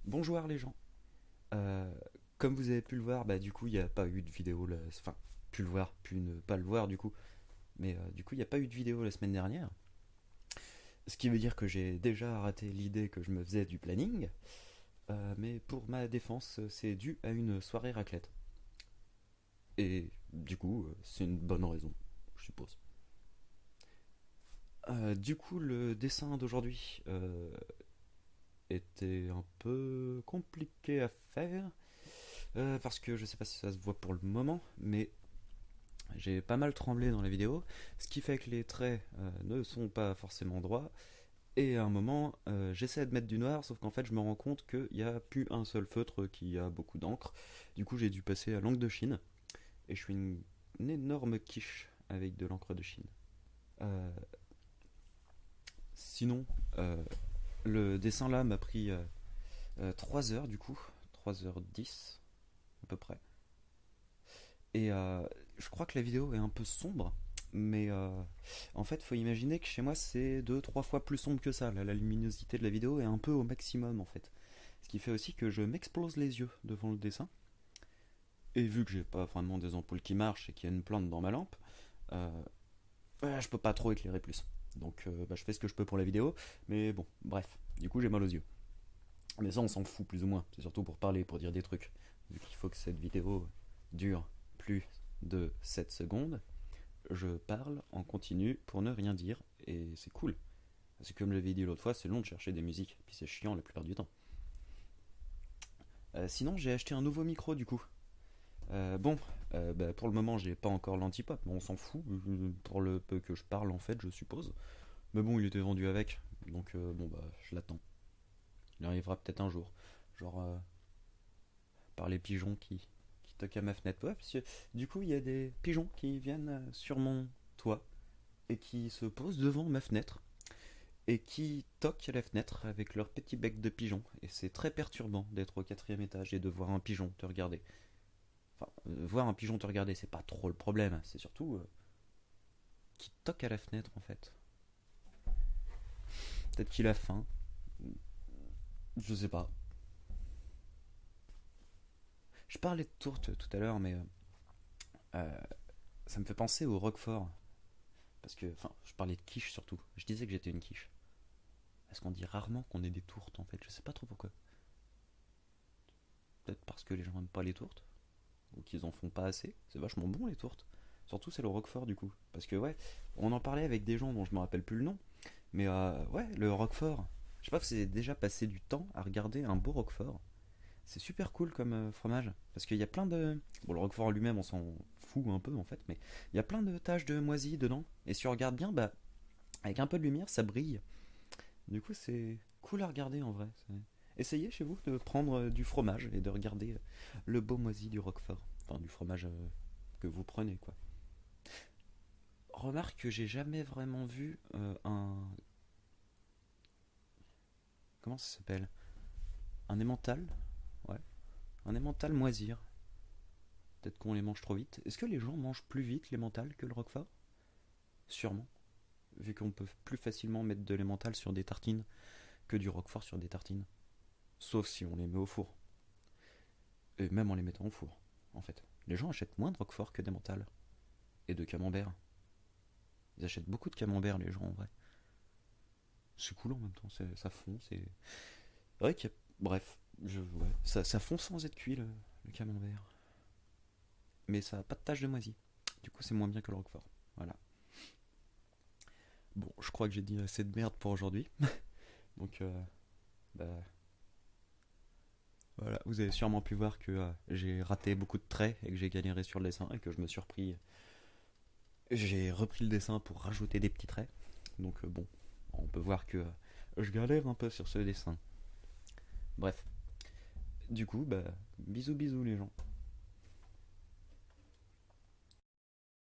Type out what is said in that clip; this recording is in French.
Bonjour les gens. Euh, Comme vous avez pu le voir, du coup il n'y a pas eu de vidéo, enfin pu le voir, pu ne pas le voir du coup, mais du coup il n'y a pas eu de vidéo la semaine dernière. Ce qui veut dire que j'ai déjà raté l'idée que je me faisais du planning, mais pour ma défense c'est dû à une soirée raclette. Et du coup c'est une bonne raison, je suppose. Du coup le dessin d'aujourd'hui était un peu compliqué à faire. Parce que je sais pas si ça se voit pour le moment, mais j'ai pas mal tremblé dans la vidéo, ce qui fait que les traits ne sont pas forcément droits. Et à un moment, j'essaie de mettre du noir, sauf qu'en fait, je me rends compte qu'il n'y a plus un seul feutre qui a beaucoup d'encre. Du coup, j'ai dû passer à l'encre de Chine, et je suis une énorme quiche avec de l'encre de Chine. Euh, Sinon, euh, le dessin là m'a pris 3 heures du coup, 3h10 à peu près. Et je crois que la vidéo est un peu sombre, mais en fait, faut imaginer que chez moi, c'est deux trois fois plus sombre que ça. Là, la luminosité de la vidéo est un peu au maximum, en fait. Ce qui fait aussi que je m'explose les yeux devant le dessin. Et vu que j'ai pas vraiment des ampoules qui marchent et qu'il y a une plante dans ma lampe, euh, je peux pas trop éclairer plus. Donc je fais ce que je peux pour la vidéo, mais bon, bref. Du coup, j'ai mal aux yeux. Mais ça, on s'en fout plus ou moins. C'est surtout pour parler, pour dire des trucs. Vu qu'il faut que cette vidéo dure plus de 7 secondes, je parle en continu pour ne rien dire, et c'est cool. Parce que comme j'avais dit l'autre fois, c'est long de chercher des musiques, puis c'est chiant la plupart du temps. Sinon, j'ai acheté un nouveau micro du coup. Pour le moment, j'ai pas encore l'antipop, mais on s'en fout, pour le peu que je parle en fait, je suppose. Mais bon, il était vendu avec, donc je l'attends. Il arrivera peut-être un jour. Genre, par les pigeons qui toquent à ma fenêtre. Ouais, parce que du coup, il y a des pigeons qui viennent sur mon toit et qui se posent devant ma fenêtre et qui toquent à la fenêtre avec leur petit bec de pigeon. Et c'est très perturbant d'être au quatrième étage et de voir un pigeon te regarder. Enfin, voir un pigeon te regarder, c'est pas trop le problème. C'est surtout qu'il toque à la fenêtre en fait. Peut-être qu'il a faim. Je sais pas. Je parlais de tourte tout à l'heure, mais euh, ça me fait penser au Roquefort. Parce que, enfin, je parlais de quiche surtout. Je disais que j'étais une quiche. Parce qu'on dit rarement qu'on est des tourtes en fait. Je sais pas trop pourquoi. Peut-être parce que les gens aiment pas les tourtes. Ou qu'ils en font pas assez. C'est vachement bon les tourtes. Surtout c'est le Roquefort du coup. Parce que ouais, on en parlait avec des gens dont je me rappelle plus le nom. Mais ouais, le Roquefort. Je sais pas si vous avez déjà passé du temps à regarder un beau Roquefort. C'est super cool comme fromage. Parce qu'il y a plein de. Bon, le Roquefort lui-même, on s'en fout un peu en fait. Mais il y a plein de taches de moisi dedans. Et si on regarde bien, avec un peu de lumière, ça brille. Du coup, c'est cool à regarder en vrai. Essayez chez vous de prendre du fromage et de regarder le beau moisi du Roquefort. Enfin, du fromage que vous prenez, quoi. Remarque que j'ai jamais vraiment vu un. Comment ça s'appelle? Un emmental? Ouais. Un emmental moisir. Peut-être qu'on les mange trop vite. Est-ce que les gens mangent plus vite l'emmental que le Roquefort? Sûrement. Vu qu'on peut plus facilement mettre de l'emmental sur des tartines que du Roquefort sur des tartines. Sauf si on les met au four. Et même en les mettant au four, en fait. Les gens achètent moins de Roquefort que d'emmental. Et de camembert. Ils achètent beaucoup de camembert, les gens, en vrai. C'est cool en même temps, ça fond, c'est. Ouais, bref, ouais. Ça fond sans être cuit, le camembert. Mais ça a pas de tache de moisi. Du coup, c'est moins bien que le Roquefort. Voilà. Bon, je crois que j'ai dit assez de merde pour aujourd'hui. Donc, bah, voilà. Vous avez sûrement pu voir que j'ai raté beaucoup de traits et que j'ai galéré sur le dessin et que je me suis repris. J'ai repris le dessin pour rajouter des petits traits. Donc, bon, on peut voir que je galère un peu sur ce dessin. Bref. Du coup, bisous bisous les gens.